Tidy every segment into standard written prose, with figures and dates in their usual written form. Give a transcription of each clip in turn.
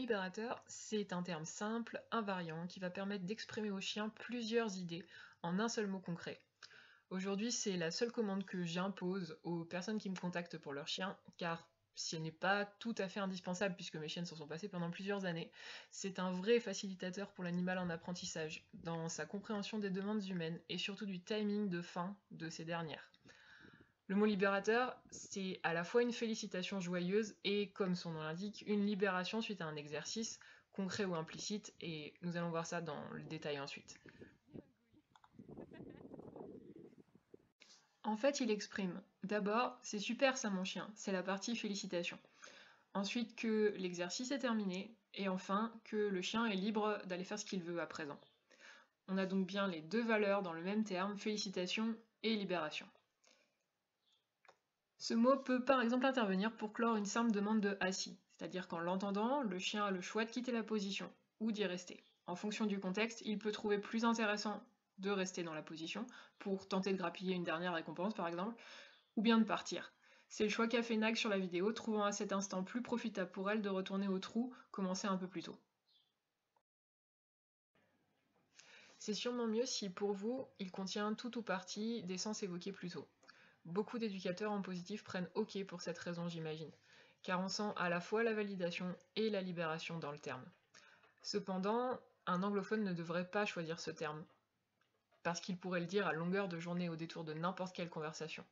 libérateur, c'est un terme simple, invariant, qui va permettre d'exprimer au chien plusieurs idées en un seul mot concret. Aujourd'hui, c'est la seule commande que j'impose aux personnes qui me contactent pour leur chien, car si elle n'est pas tout à fait indispensable puisque mes chiennes s'en sont passées pendant plusieurs années, c'est un vrai facilitateur pour l'animal en apprentissage, dans sa compréhension des demandes humaines et surtout du timing de fin de ces dernières. Le mot libérateur, c'est à la fois une félicitation joyeuse et, comme son nom l'indique, une libération suite à un exercice, concret ou implicite, et nous allons voir ça dans le détail ensuite. En fait, il exprime d'abord « c'est super ça mon chien », c'est la partie félicitation. Ensuite que l'exercice est terminé, et enfin que le chien est libre d'aller faire ce qu'il veut à présent. On a donc bien les deux valeurs dans le même terme, félicitation et libération. Ce mot peut par exemple intervenir pour clore une simple demande de assis, c'est-à-dire qu'en l'entendant, le chien a le choix de quitter la position ou d'y rester. En fonction du contexte, il peut trouver plus intéressant de rester dans la position pour tenter de grappiller une dernière récompense par exemple, ou bien de partir. C'est le choix qu'a fait Nag sur la vidéo, trouvant à cet instant plus profitable pour elle de retourner au trou, commencé un peu plus tôt. C'est sûrement mieux si pour vous, il contient tout ou partie des sens évoqués plus tôt. Beaucoup d'éducateurs en positif prennent OK pour cette raison, j'imagine, car on sent à la fois la validation et la libération dans le terme. Cependant, un anglophone ne devrait pas choisir ce terme, parce qu'il pourrait le dire à longueur de journée au détour de n'importe quelle conversation.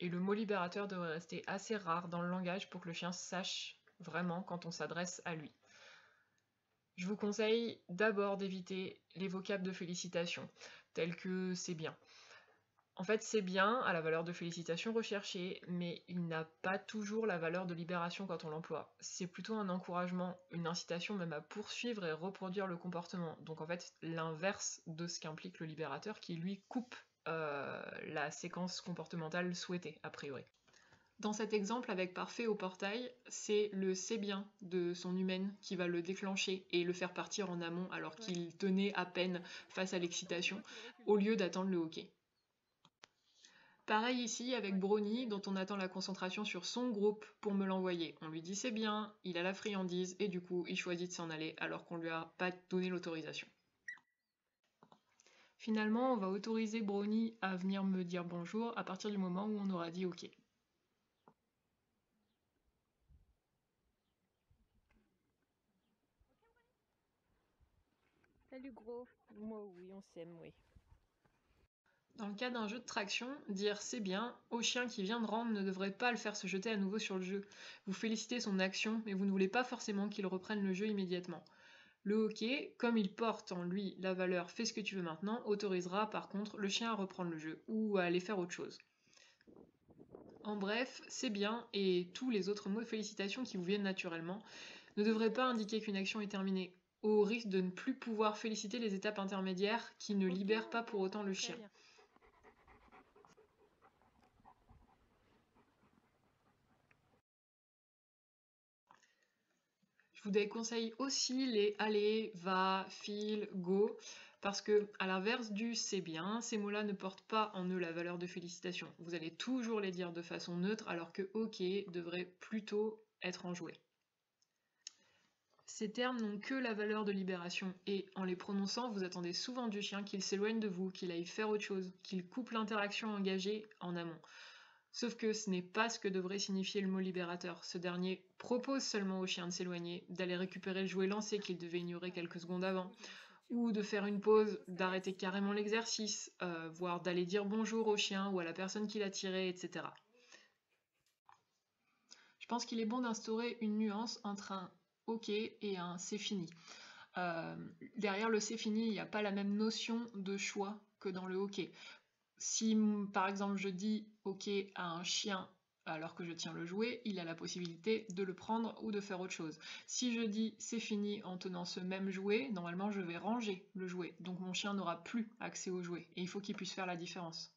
Et le mot libérateur devrait rester assez rare dans le langage pour que le chien sache vraiment quand on s'adresse à lui. Je vous conseille d'abord d'éviter les vocables de félicitations, tels que c'est bien. En fait, c'est bien, à la valeur de félicitation recherchée, mais il n'a pas toujours la valeur de libération quand on l'emploie. C'est plutôt un encouragement, une incitation même à poursuivre et reproduire le comportement. Donc en fait, l'inverse de ce qu'implique le libérateur qui lui coupe la séquence comportementale souhaitée, a priori. Dans cet exemple avec Parfait au portail, c'est le c'est bien de son humaine qui va le déclencher et le faire partir en amont alors qu'il tenait à peine face à l'excitation, au lieu d'attendre le hockey. Pareil ici avec Brony, dont on attend la concentration sur son groupe pour me l'envoyer. On lui dit c'est bien, il a la friandise, et du coup il choisit de s'en aller alors qu'on lui a pas donné l'autorisation. Finalement, on va autoriser Brony à venir me dire bonjour à partir du moment où on aura dit ok. Salut gros, moi oui, on s'aime, oui. Dans le cas d'un jeu de traction, dire c'est bien au chien qui vient de rendre ne devrait pas le faire se jeter à nouveau sur le jeu. Vous félicitez son action, mais vous ne voulez pas forcément qu'il reprenne le jeu immédiatement. Le hockey, comme il porte en lui la valeur fais ce que tu veux maintenant, autorisera par contre le chien à reprendre le jeu ou à aller faire autre chose. En bref, c'est bien et tous les autres mots de félicitations qui vous viennent naturellement ne devraient pas indiquer qu'une action est terminée, au risque de ne plus pouvoir féliciter les étapes intermédiaires qui ne libèrent pas pour autant le chien. Je vous déconseille aussi les aller, va, file, go, parce que, à l'inverse du c'est bien, ces mots-là ne portent pas en eux la valeur de félicitation. Vous allez toujours les dire de façon neutre, alors que ok devrait plutôt être enjoué. Ces termes n'ont que la valeur de libération, et en les prononçant, vous attendez souvent du chien qu'il s'éloigne de vous, qu'il aille faire autre chose, qu'il coupe l'interaction engagée en amont. Sauf que ce n'est pas ce que devrait signifier le mot libérateur. Ce dernier propose seulement au chien de s'éloigner, d'aller récupérer le jouet lancé qu'il devait ignorer quelques secondes avant, ou de faire une pause, d'arrêter carrément l'exercice, voire d'aller dire bonjour au chien ou à la personne qui l'a tiré, etc. Je pense qu'il est bon d'instaurer une nuance entre un ok et un c'est fini. Derrière le c'est fini, il n'y a pas la même notion de choix que dans le ok. Si par exemple je dis ok à un chien alors que je tiens le jouet, il a la possibilité de le prendre ou de faire autre chose. Si je dis c'est fini en tenant ce même jouet, normalement je vais ranger le jouet, donc mon chien n'aura plus accès au jouet, et il faut qu'il puisse faire la différence.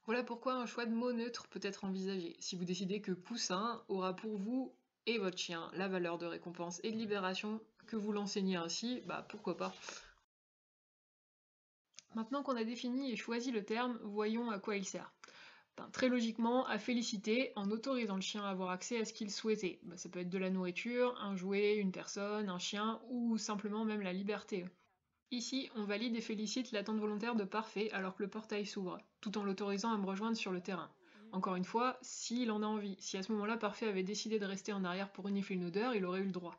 Voilà pourquoi un choix de mot neutre peut être envisagé, si vous décidez que poussin aura pour vous et votre chien la valeur de récompense et de libération, que vous l'enseignez ainsi, bah pourquoi pas. Maintenant qu'on a défini et choisi le terme, voyons à quoi il sert. Très logiquement, à féliciter en autorisant le chien à avoir accès à ce qu'il souhaitait. Ça peut être de la nourriture, un jouet, une personne, un chien, ou simplement même la liberté. Ici, on valide et félicite l'attente volontaire de Parfait alors que le portail s'ouvre, tout en l'autorisant à me rejoindre sur le terrain. Encore une fois, s'il en a envie. Si à ce moment-là Parfait avait décidé de rester en arrière pour renifler une odeur, il aurait eu le droit.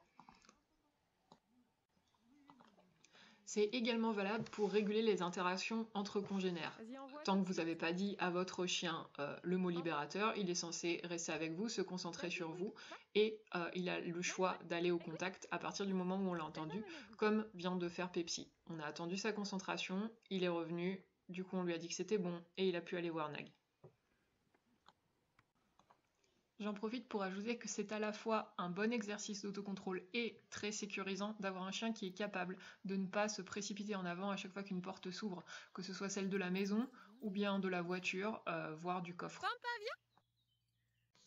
C'est également valable pour réguler les interactions entre congénères. Tant que vous n'avez pas dit à votre chien le mot libérateur, il est censé rester avec vous, se concentrer sur vous, et il a le choix d'aller au contact à partir du moment où on l'a entendu, comme vient de faire Pepsi. On a attendu sa concentration, il est revenu, du coup on lui a dit que c'était bon, et il a pu aller voir Nag. J'en profite pour ajouter que c'est à la fois un bon exercice d'autocontrôle et très sécurisant d'avoir un chien qui est capable de ne pas se précipiter en avant à chaque fois qu'une porte s'ouvre, que ce soit celle de la maison ou bien de la voiture, voire du coffre. Pampa, viens.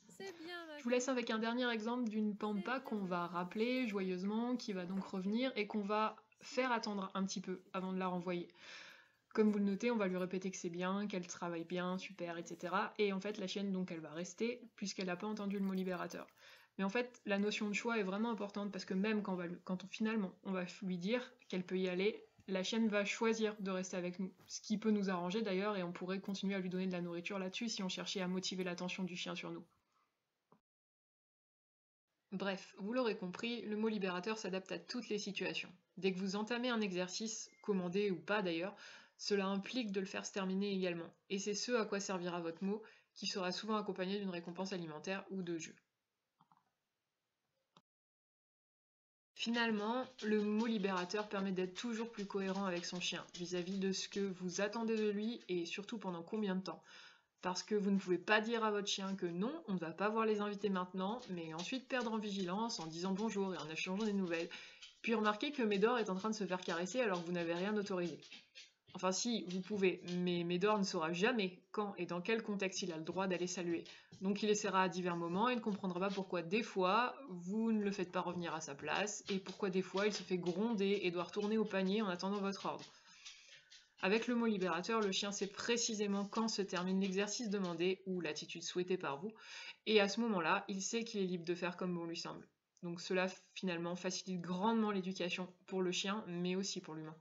C'est bien. Je vous laisse avec un dernier exemple d'une Pampa qu'on va rappeler joyeusement, qui va donc revenir et qu'on va faire attendre un petit peu avant de la renvoyer. Comme vous le notez, on va lui répéter que c'est bien, qu'elle travaille bien, super, etc. Et en fait, la chienne, donc, elle va rester, puisqu'elle n'a pas entendu le mot libérateur. Mais en fait, la notion de choix est vraiment importante, parce que même quand finalement, on va lui dire qu'elle peut y aller, la chienne va choisir de rester avec nous. Ce qui peut nous arranger d'ailleurs, et on pourrait continuer à lui donner de la nourriture là-dessus si on cherchait à motiver l'attention du chien sur nous. Bref, vous l'aurez compris, le mot libérateur s'adapte à toutes les situations. Dès que vous entamez un exercice, commandé ou pas d'ailleurs, cela implique de le faire se terminer également. Et c'est ce à quoi servira votre mot, qui sera souvent accompagné d'une récompense alimentaire ou de jeu. Finalement, le mot libérateur permet d'être toujours plus cohérent avec son chien, vis-à-vis de ce que vous attendez de lui et surtout pendant combien de temps. Parce que vous ne pouvez pas dire à votre chien que non, on ne va pas voir les invités maintenant, mais ensuite perdre en vigilance en disant bonjour et en échangeant des nouvelles, puis remarquer que Médor est en train de se faire caresser alors que vous n'avez rien autorisé. Enfin si, vous pouvez, mais Médor ne saura jamais quand et dans quel contexte il a le droit d'aller saluer. Donc il essaiera à divers moments et ne comprendra pas pourquoi des fois, vous ne le faites pas revenir à sa place, et pourquoi des fois il se fait gronder et doit retourner au panier en attendant votre ordre. Avec le mot libérateur, le chien sait précisément quand se termine l'exercice demandé ou l'attitude souhaitée par vous, et à ce moment-là, il sait qu'il est libre de faire comme bon lui semble. Donc cela finalement facilite grandement l'éducation pour le chien, mais aussi pour l'humain.